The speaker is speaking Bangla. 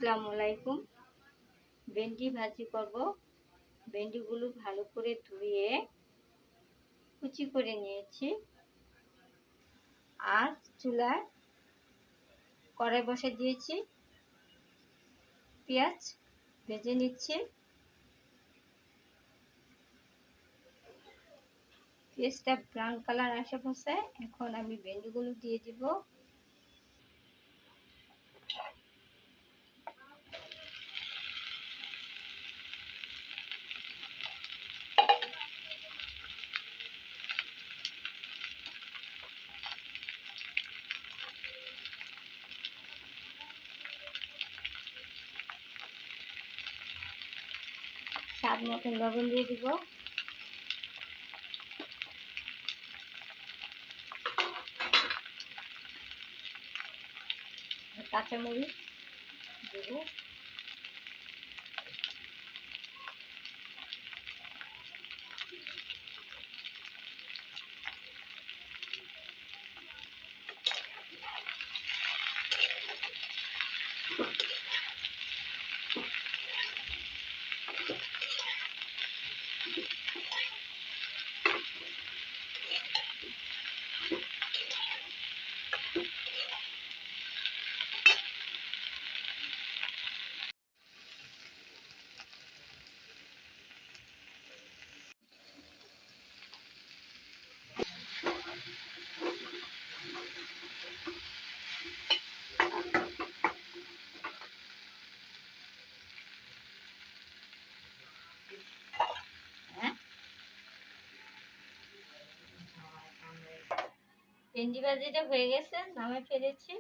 আসসালামু আলাইকুম। ভেন্ডি ভাজি করব। ভেন্ডিগুলো ভালো করে ধুয়ে কুচি করে নিয়েছি। আর চুলায় কড়াই বসে দিয়েছি। পেঁয়াজ ভেজে নিচ্ছি। পেঁয়াজটা ব্রাউন কালার আসে বসে, এখন আমি ভেন্ডিগুলো দিয়ে দিব। স্বাদ মতন লবণ দিয়ে দিব। কাঁচামরিচ দেব। ভেন্ডি ভাজিটা হয়ে গেছে, নামে ফেলেছি।